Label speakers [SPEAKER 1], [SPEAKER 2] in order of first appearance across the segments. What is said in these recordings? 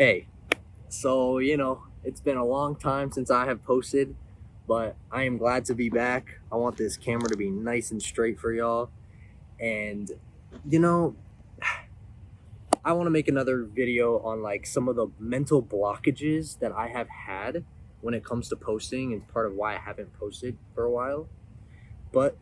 [SPEAKER 1] Hey, so it's been a long time since I have posted, but I am glad to be back. I want this camera to be nice and straight for y'all. And you know, I want to make another video on like some of the mental blockages that I have had when it comes to posting and part of why I haven't posted for a while. But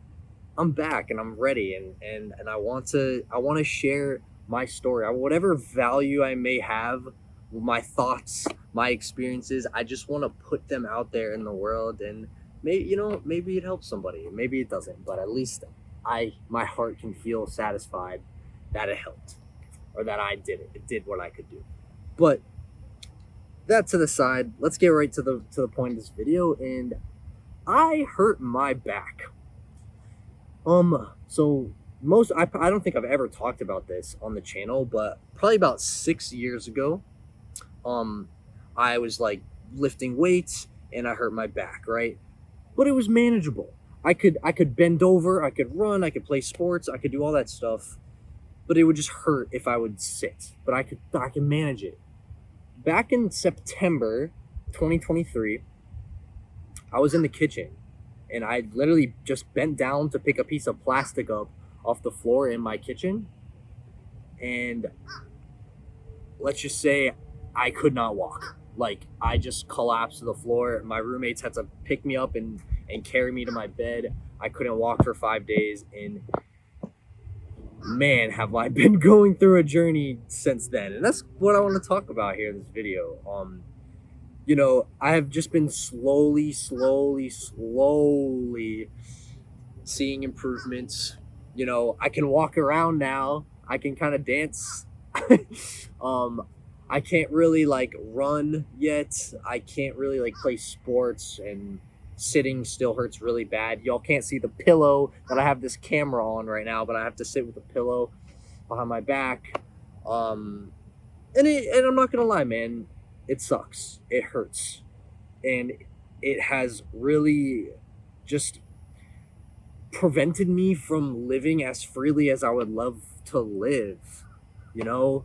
[SPEAKER 1] I'm back and I'm ready and I want to share my story. Whatever value I may have, my thoughts, my experiences, I just want to put them out there in the world, and maybe it helps somebody. Maybe it doesn't, but at least my heart can feel satisfied that it helped, or that I did it. It did what I could do. But that to the side, let's get right to the point of this video. And I hurt my back. So I don't think I've ever talked about this on the channel, but probably about 6 years ago, I was like lifting weights and I hurt my back, right? But it was manageable. I could bend over, I could run, I could play sports, I could do all that stuff, but it would just hurt if I would sit. But I could manage it. Back in September 2023, I was in the kitchen and I literally just bent down to pick a piece of plastic up off the floor in my kitchen. And let's just say I could not walk. Like, I just collapsed to the floor. My roommates had to pick me up and carry me to my bed. I couldn't walk for 5 days. And man, have I been going through a journey since then. And that's what I want to talk about here in this video. I have just been slowly seeing improvements. I can walk around now. I can kind of dance. I can't really like run yet. I can't really like play sports, and sitting still hurts really bad. Y'all can't see the pillow that I have this camera on right now, but I have to sit with a pillow behind my back. And I'm not gonna lie, man, it sucks. It hurts. And it has really just prevented me from living as freely as I would love to live, you know?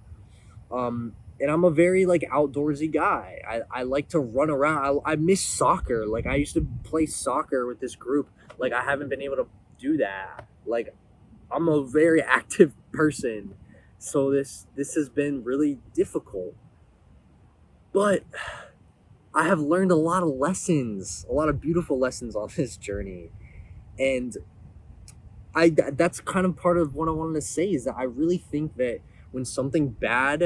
[SPEAKER 1] And I'm a very like outdoorsy guy. I like to run around. I miss soccer. Like, I used to play soccer with this group. Like, I haven't been able to do that. Like, I'm a very active person. So this has been really difficult. But I have learned a lot of lessons, a lot of beautiful lessons on this journey. And that's kind of part of what I wanted to say, is that I really think that when something bad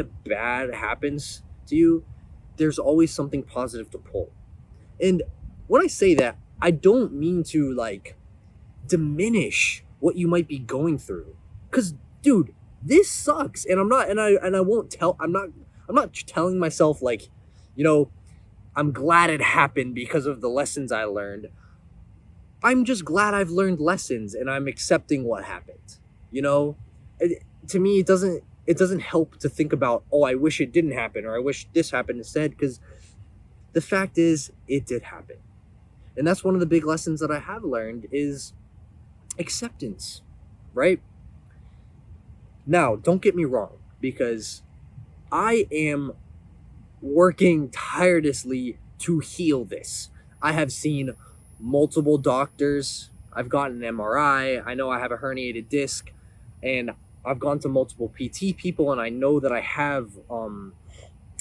[SPEAKER 1] happens to you, there's always something positive to pull. And when I say that, I don't mean to like diminish what you might be going through. 'Cause dude, this sucks. And I'm not telling myself like, I'm glad it happened because of the lessons I learned. I'm just glad I've learned lessons and I'm accepting what happened. To me, it doesn't help to think about, oh, I wish it didn't happen, or I wish this happened instead, because the fact is, it did happen. And that's one of the big lessons that I have learned, is acceptance, right? Now, don't get me wrong, because I am working tirelessly to heal this. I have seen multiple doctors. I've gotten an MRI. I know I have a herniated disc, and I've gone to multiple PT people, and I know that I have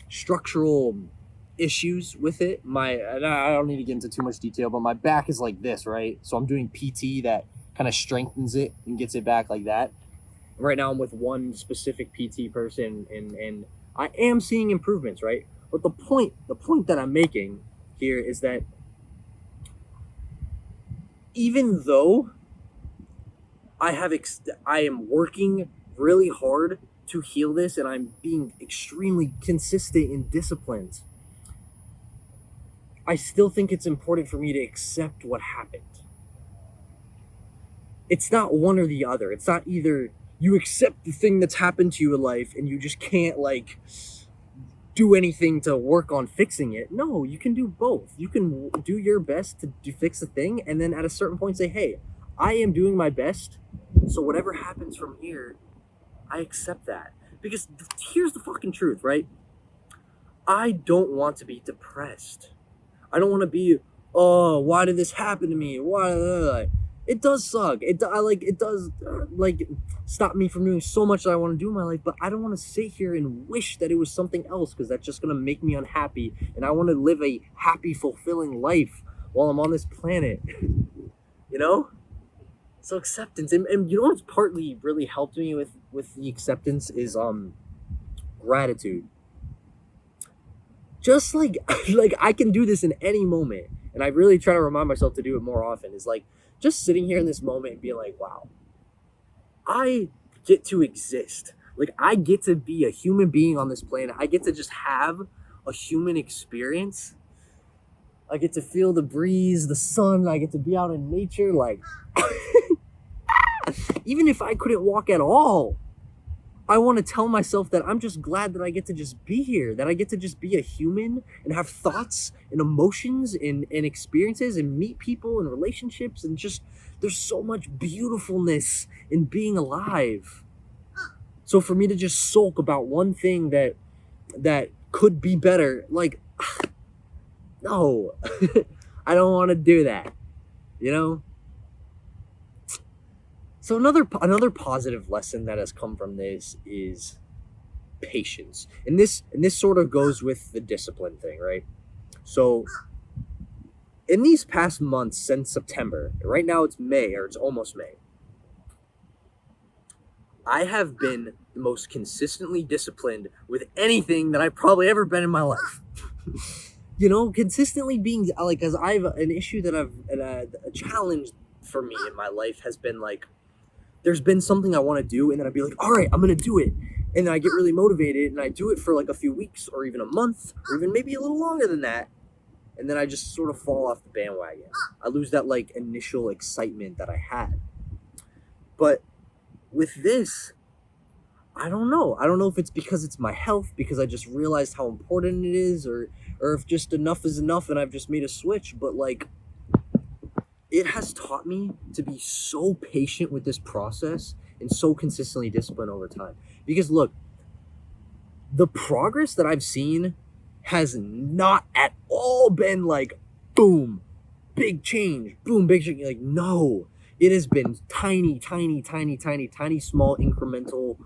[SPEAKER 1] structural issues with it. And I don't need to get into too much detail, but my back is like this, right? So I'm doing PT that kind of strengthens it and gets it back like that. Right now I'm with one specific PT person, and I am seeing improvements, right? But the point that I'm making here is that even though I am working really hard to heal this, and I'm being extremely consistent and disciplined, I still think it's important for me to accept what happened. It's not one or the other. It's not either you accept the thing that's happened to you in life and you just can't like do anything to work on fixing it. No, you can do both. You can do your best to fix the thing, and then at a certain point say, hey, I am doing my best, so whatever happens from here, I accept that. Because here's the fucking truth, right? I don't want to be depressed. I don't want to be, oh, why did this happen to me? Why? It does suck. It does stop me from doing so much that I want to do in my life. But I don't want to sit here and wish that it was something else, because that's just gonna make me unhappy. And I want to live a happy, fulfilling life while I'm on this planet. You know. So acceptance, and you know what's partly really helped me with the acceptance is gratitude. Just like like I can do this in any moment, and I really try to remind myself to do it more often. Is like just sitting here in this moment and being like, wow, I get to exist. Like I get to be a human being on this planet. I get to just have a human experience. I get to feel the breeze, the sun. I get to be out in nature. Like even if I couldn't walk at all, I want to tell myself that I'm just glad that I get to just be here, that I get to just be a human and have thoughts and emotions and experiences and meet people and relationships, and just there's so much beautifulness in being alive. So for me to just sulk about one thing that could be better, like no, I don't want to do that, you know? So another positive lesson that has come from this is patience. And this sort of goes with the discipline thing, right? So in these past months since September, right now it's May, or it's almost May, I have been the most consistently disciplined with anything that I've probably ever been in my life. You know, consistently being like, because I've an issue that a challenge for me in my life has been like, there's been something I want to do, and then I'd be like, all right, I'm going to do it. And then I get really motivated, and I do it for like a few weeks or even a month or even maybe a little longer than that. And then I just sort of fall off the bandwagon. I lose that like initial excitement that I had. But with this, I don't know. I don't know if it's because it's my health, because I just realized how important it is, or if just enough is enough and I've just made a switch. But like, it has taught me to be so patient with this process and so consistently disciplined over time. Because look, the progress that I've seen has not at all been like, boom, big change, boom, big change. Like, no, it has been tiny, small incremental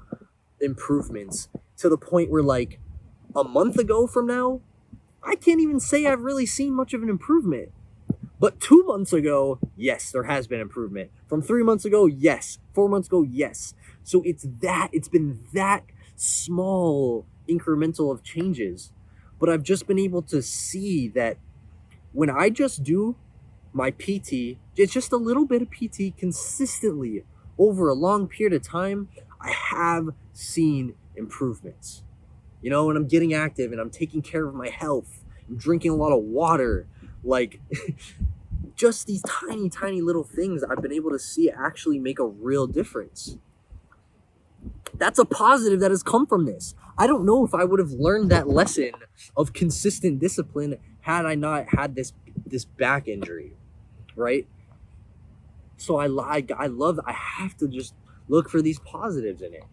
[SPEAKER 1] improvements, to the point where like a month ago from now, I can't even say I've really seen much of an improvement. But 2 months ago, yes, there has been improvement. From 3 months ago, yes. 4 months ago, yes. So it's been that small incremental of changes. But I've just been able to see that when I just do my PT, it's just a little bit of PT consistently over a long period of time, I have seen improvements. You know, and I'm getting active and I'm taking care of my health. I'm drinking a lot of water. Like, just these tiny little things I've been able to see actually make a real difference. That's a positive that has come from this. I don't know if I would have learned that lesson of consistent discipline had I not had this back injury, right? So I have to just look for these positives in it.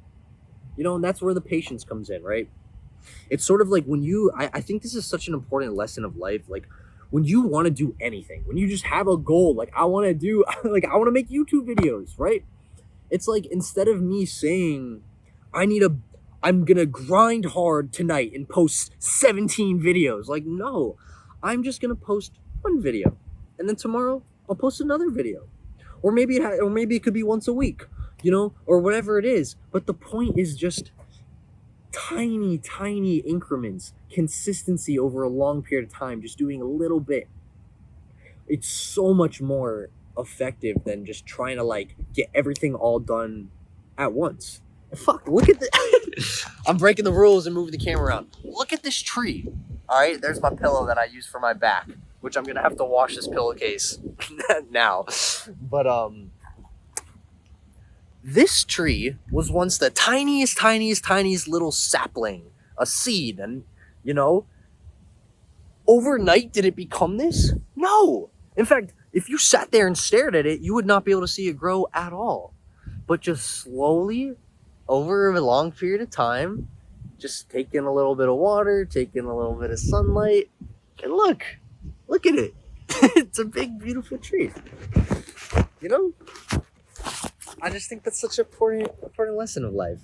[SPEAKER 1] You know, and that's where the patience comes in, right? It's sort of like when I think this is such an important lesson of life. Like, when you want to do anything, when you just have a goal, like I want to make YouTube videos, right? It's like, instead of me saying, I'm going to grind hard tonight and post 17 videos. Like, no, I'm just going to post one video. And then tomorrow I'll post another video. Or maybe it could be once a week, you know, or whatever it is. But the point is just tiny increments, consistency over a long period of time, just doing a little bit. It's so much more effective than just trying to like get everything all done at once. Fuck, look at the I'm breaking the rules and moving the camera around. Look at this tree. All right, there's my pillow that I use for my back, which I'm gonna have to wash this pillowcase now. But this tree was once the tiniest little sapling, a seed. And, you know, overnight, did it become this? No. In fact, if you sat there and stared at it, you would not be able to see it grow at all. But just slowly, over a long period of time, just taking a little bit of water, taking a little bit of sunlight, and look at it. It's a big, beautiful tree. You know, I just think that's such an important lesson of life.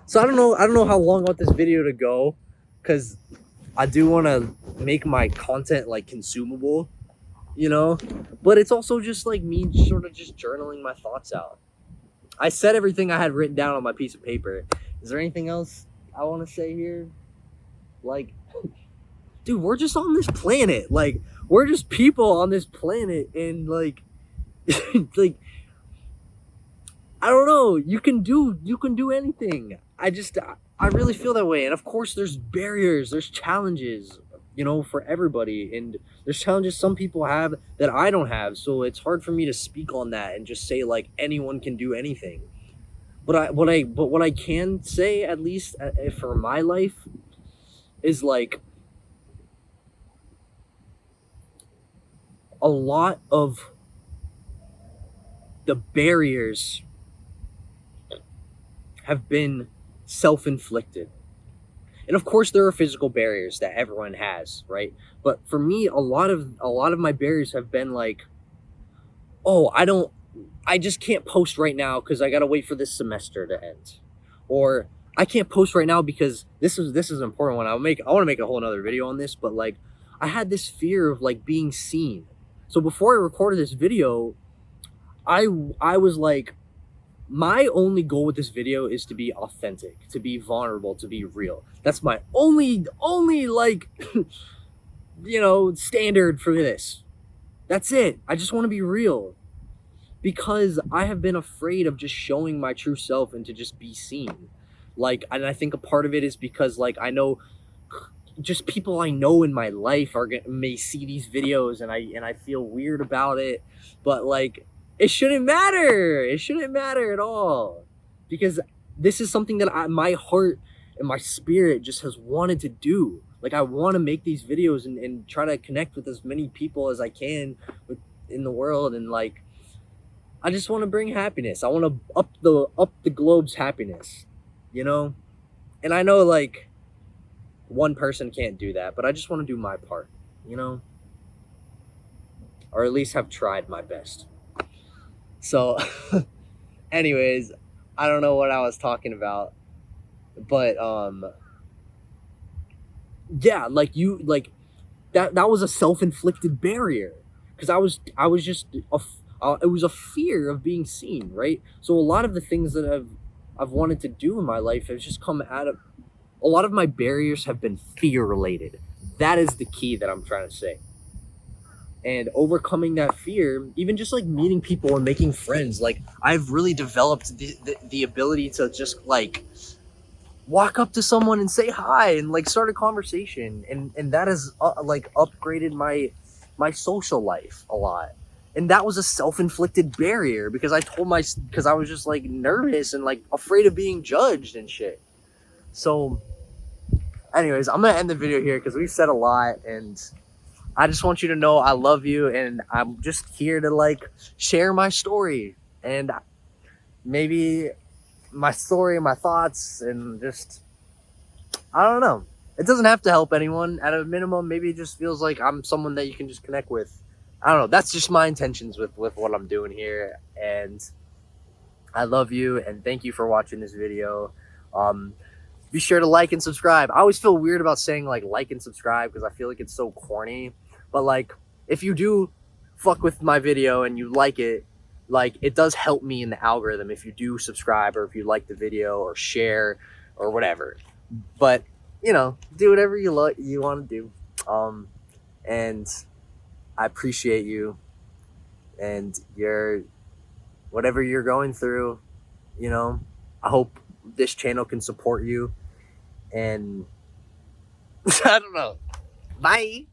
[SPEAKER 1] So I don't know how long I want this video to go, because I do want to make my content like consumable, you know, but it's also just like me sort of just journaling my thoughts out. I said everything I had written down on my piece of paper. Is there anything else I want to say here? Like, dude, we're just on this planet. Like, we're just people on this planet, and like like, I don't know, you can do anything. I really feel that way. And of course there's barriers, there's challenges, you know, for everybody, and there's challenges some people have that I don't have, so it's hard for me to speak on that and just say like anyone can do anything. But what I can say, at least for my life, is like a lot of the barriers have been self-inflicted. And of course there are physical barriers that everyone has, right? But for me, a lot of my barriers have been like, oh, I just can't post right now because I gotta wait for this semester to end. Or I can't post right now because this is an important one. I want to make a whole nother video on this, but like, I had this fear of like being seen. So before I recorded this video, I was like, my only goal with this video is to be authentic, to be vulnerable, to be real. That's my only like, you know, standard for this. That's it. I just want to be real, because I have been afraid of just showing my true self and to just be seen. Like, and I think a part of it is because like, I know just people I know in my life may see these videos, and I feel weird about it, but like, it shouldn't matter. It shouldn't matter at all, because this is something that my heart and my spirit just has wanted to do. Like, I want to make these videos and try to connect with as many people as I can in the world, and like, I just want to bring happiness. I want to up the globe's happiness, you know? And I know like one person can't do that, but I just want to do my part, you know? Or at least have tried my best. So anyways, I don't know what I was talking about, but yeah, like that was a self-inflicted barrier, because I was just it was a fear of being seen, right? So a lot of the things that I've wanted to do in my life has just come out of, a lot of my barriers have been fear related. That is the key that I'm trying to say. And overcoming that fear, even just like meeting people and making friends, like I've really developed the ability to just like walk up to someone and say hi and like start a conversation, and that has like upgraded my social life a lot. And that was a self-inflicted barrier, because because I was just like nervous and like afraid of being judged and shit. So anyways, I'm gonna end the video here because we've said a lot, and I just want you to know I love you, and I'm just here to like share my story, and maybe my story, my thoughts, and just, I don't know. It doesn't have to help anyone. At a minimum, maybe it just feels like I'm someone that you can just connect with. I don't know. That's just my intentions with what I'm doing here, and I love you, and thank you for watching this video. Be sure to like and subscribe. I always feel weird about saying like and subscribe, because I feel like it's so corny. But like, if you do fuck with my video and you like it, like, it does help me in the algorithm if you do subscribe, or if you like the video or share or whatever. But you know, do whatever you want to do. And I appreciate you, and whatever you're going through, you know, I hope this channel can support you. And I don't know. Bye.